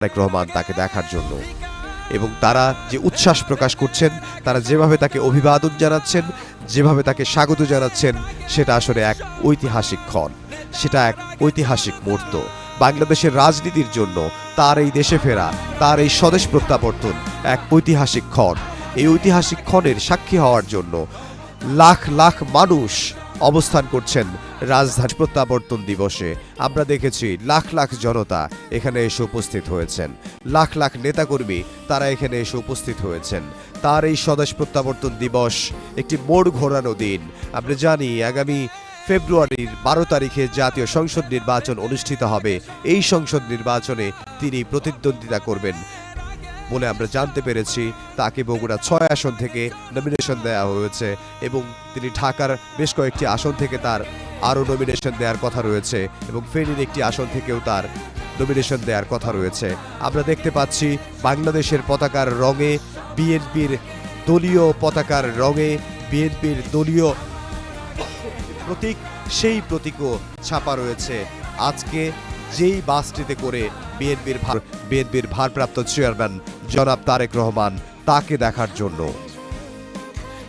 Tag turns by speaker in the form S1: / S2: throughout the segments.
S1: তারেক রহমান তাকে দেখার জন্য। এবং তারা যে উচ্ছ্বাস প্রকাশ করছেন, তারা যেভাবে তাকে অভিবাদন জানাচ্ছেন, যেভাবে তাকে স্বাগত জানাচ্ছেন, সেটা আসলে এক ঐতিহাসিক ক্ষণ, সেটা এক ঐতিহাসিক মুহূর্ত। বাংলাদেশের রাজনীতির জন্য তার এই দেশে ফেরা, তার এই স্বদেশ প্রত্যাবর্তন এক ঐতিহাসিক ক্ষণ। এই ঐতিহাসিক ক্ষণের সাক্ষী হওয়ার জন্য লাখ লাখ মানুষ অবস্থান করছেন রাজধানী প্রত্যাবর্তন দিবসে। আমরা দেখেছি লাখ লাখ জনতা এখানে এসে উপস্থিত হয়েছেন, লাখ লাখ নেতাকর্মী তারা এখানে এসে উপস্থিত হয়েছেন। তার এই স্বদেশ প্রত্যাবর্তন দিবস একটি মোড় ঘোরানো দিন। আমরা জানি আগামী ফেব্রুয়ারির 12 তারিখে জাতীয় সংসদ নির্বাচন অনুষ্ঠিত হবে। এই সংসদ নির্বাচনে তিনি প্রতিদ্বন্দ্বিতা করবেন বলে আমরা জানতে পেরেছি। তাকে বগুড়া 6 আসন থেকে নমিনেশন দেওয়া হয়েছে এবং তিনি ঢাকার বেশ কয়েকটি আসন থেকে তার আরও নমিনেশন দেওয়ার কথা রয়েছে এবং ফেনীর একটি আসন থেকেও তার নমিনেশন দেওয়ার কথা রয়েছে। আমরা দেখতে পাচ্ছি বাংলাদেশের পতাকার রঙে, বিএনপির দলীয় পতাকার রঙে, বিএনপির দলীয় প্রতীক, সেই প্রতীকও ছাপা রয়েছে আজকে যেই বাসটিতে করে বিএনপির ভারপ্রাপ্ত চেয়ারম্যান জনাব তারেক রহমান তাকে দেখার জন্য।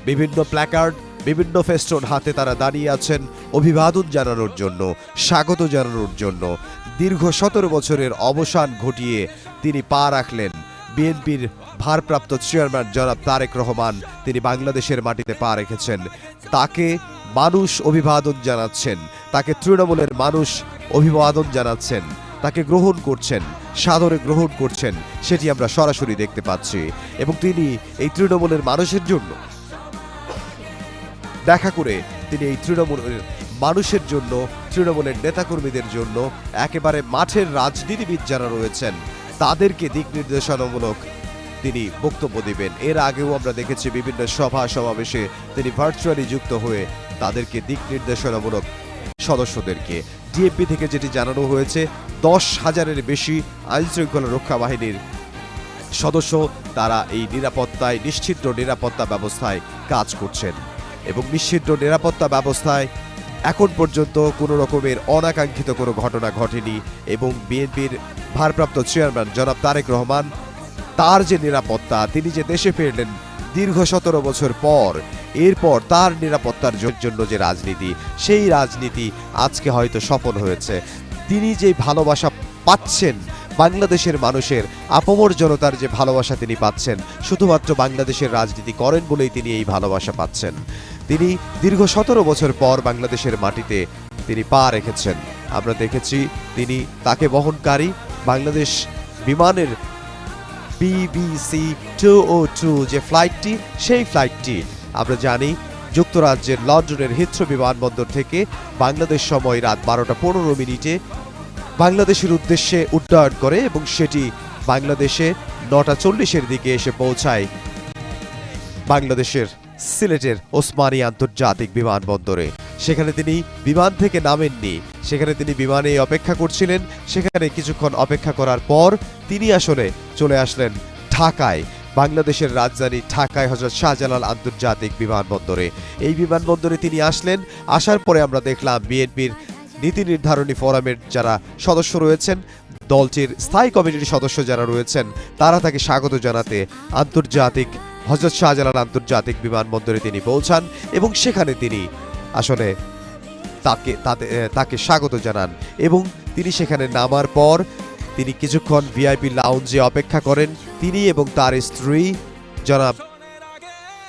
S1: বিভিন্ন প্ল্যাকার্ড, বিভিন্ন ফেস্টুন হাতে তারা দাঁড়িয়ে আছেন অভিবাদন জানানোর জন্য, স্বাগত জানানোর জন্য। দীর্ঘ 17 বছরের অবসান ঘটিয়ে তিনি পা রাখলেন, বিএনপির ভারপ্রাপ্ত চেয়ারম্যান জনাব তারেক রহমান তিনি বাংলাদেশের মাটিতে পা রেখেছেন। তাকে মানুষ অভিবাদন জানাচ্ছেন, তাকে তৃণমূলের মানুষ অভিবাদন জানাচ্ছেন, তাকে গ্রহণ করছেন, সাদরে গ্রহণ করছেন, সেটি আমরা সরাসরি দেখতে পাচ্ছি। এবং তিনি এই তৃণমূলের মানুষের জন্য দেখা করে তিনি এই তৃণমূলের মানুষের জন্য, তৃণমূলের নেতাকর্মীদের জন্য, একেবারে মাঠের রাজনীতিবিদ যারা রয়েছেন তাদেরকে দিক নির্দেশনামূলক তিনি বক্তব্য দিবেন। এর আগেও আমরা দেখেছি বিভিন্ন সভা সমাবেশে তিনি ভার্চুয়ালি যুক্ত হয়ে তাদেরকে দিক নির্দেশনামূলক সদস্যদেরকে। ডিএমপি থেকে যেটি জানানো হয়েছে 10,000-এর বেশি আইনশৃঙ্খলা রক্ষা বাহিনীর সদস্য তারা এই নিরাপত্তায়, নিশ্চিদ্র নিরাপত্তা ব্যবস্থায় কাজ করছেন এবং নিশ্চিদ্র নিরাপত্তা ব্যবস্থায় এখন পর্যন্ত কোনো রকমের অনাকাঙ্ক্ষিত কোনো ঘটনা ঘটেনি। এবং বিএনপির ভারপ্রাপ্ত চেয়ারম্যান জনাব তারেক রহমান তার যে নিরাপত্তা, তিনি যে দেশে ফিরলেন দীর্ঘ 17 বছর পর, এরপর তার নিরাপত্তার জন্য যে রাজনীতি, সেই রাজনীতি আজকে হয়তো সফল হয়েছে। তিনি যে ভালোবাসা পাচ্ছেন বাংলাদেশের মানুষের, আপামর জনতার যে ভালোবাসা তিনি পাচ্ছেন, শুধুমাত্র বাংলাদেশের রাজনীতি করেন বলেই তিনি এই ভালোবাসা পাচ্ছেন। তিনি দীর্ঘ 17 বছর পর বাংলাদেশের মাটিতে তিনি পা রেখেছেন। আমরা দেখেছি তিনি তাকে বহনকারী বাংলাদেশ বিমানের BBC 202 যে ফ্লাইটটি, সেই ফ্লাইটটি আমরা জানি যুক্তরাজ্যের লন্ডনের হিথ্রো বিমানবন্দর থেকে বাংলাদেশ সময় রাত 12টা 15 মিনিটে বাংলাদেশের উদ্দেশ্যে উড্ডয়ন করে এবং সেটি বাংলাদেশে 9টা 40-এর দিকে এসে পৌঁছায় বাংলাদেশের সিলেটের ওসমানী আন্তর্জাতিক বিমানবন্দরে। সেখানে তিনি বিমান থেকে নামেননি, সেখানে তিনি বিমানে অপেক্ষা করছিলেন। সেখানে কিছুক্ষণ অপেক্ষা করার পর তিনি আসলে চলে আসলেন ঢাকায়, বাংলাদেশের রাজধানী ঢাকায় হযরত শাহজালাল আন্তর্জাতিক বিমানবন্দরে। এই বিমানবন্দরে তিনি আসলেন। আসার পরে আমরা দেখলাম বিএনপির নীতি নির্ধারণী ফোরামের যারা সদস্য রয়েছেন, দলটির স্থায়ী কমিটির সদস্য যারা রয়েছেন, তারা তাকে স্বাগত জানাতে হযরত শাহজালাল আন্তর্জাতিক বিমানবন্দরে তিনি পৌঁছান এবং সেখানে তিনি আসলে তাকে স্বাগত জানান। এবং তিনি সেখানে নামার পর তিনি কিছুক্ষণ ভিআইপি লাউঞ্জে অপেক্ষা করেন। তিনি এবং তার স্ত্রী জনাব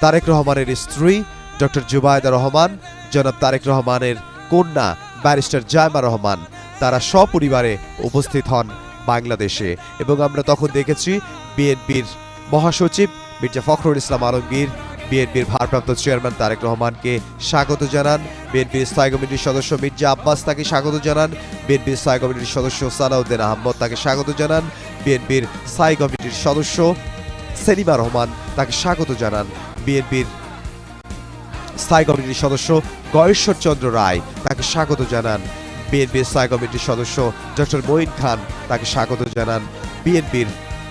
S1: তারেক রহমানের স্ত্রী ডক্টর জুবাইদা রহমান, জনাব তারেক রহমানের কন্যা ব্যারিস্টার জায়মা রহমান, তারা সপরিবারে উপস্থিত হন বাংলাদেশে। এবং আমরা তখন দেখেছি বিএনপির মহাসচিব মির্জা ফখরুল ইসলাম আলমগীর বিএনপির ভারপ্রাপ্ত চেয়ারম্যান তারেক রহমানকে স্বাগত জানান। বিএনপির স্থায়ী কমিটির সদস্য মির্জা আব্বাস তাকে স্বাগত জানান। বিএনপির স্থায়ী কমিটির সদস্য সালাউদ্দিন আহমদ তাকে স্বাগত জানান। বিএনপির স্থায়ী কমিটির সদস্য সেলিমা রহমান তাকে স্বাগত জানান। বিএনপির স্থায়ী কমিটির সদস্য গয়েশ্বর চন্দ্র রায় তাকে স্বাগত জানান। বিএনপির স্থায়ী কমিটির সদস্য ডক্টর মঈন খান তাকে স্বাগত জানান। বিএনপির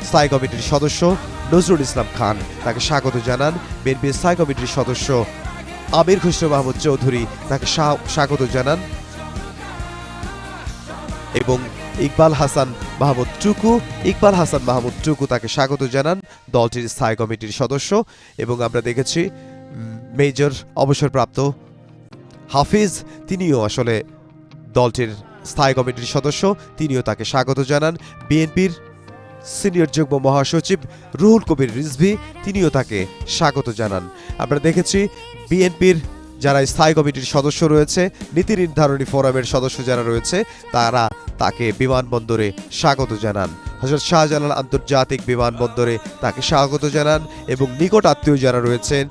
S1: স্থায়ী কমিটির সদস্য নজরুল ইসলাম খান তাকে স্বাগত জানান। বিএনপির স্থায়ী কমিটির সদস্য আমির খুসরো মাহমুদ চৌধুরী তাকে স্বাগত জানান। এবং ইকবাল হাসান মাহমুদ টুকু। ইকবাল হাসান মাহমুদ টুকু তাকে স্বাগত জানান, দলটির স্থায়ী কমিটির সদস্য। এবং আমরা দেখেছি মেজর অবসরপ্রাপ্ত হাফিজ, তিনিও আসলে দলটির স্থায়ী কমিটির সদস্য, তিনিও তাকে স্বাগত জানান। বিএনপির সিনিয়র যুগ্ম মহাসচিব রুহুল কবির রিজভী, তিনিও তাকে স্বাগত জানান। আমরা দেখেছি বিএনপির যারা স্থায়ী কমিটির সদস্য রয়েছে, নীতি নির্ধারণী ফোরামের সদস্য যারা রয়েছে, তারা তাকে বিমানবন্দরে স্বাগত জানান। হযরত শাহজালাল আন্তর্জাতিক বিমানবন্দরে তাকে স্বাগত জানান এবং নিকট আত্মীয় যারা রয়েছেন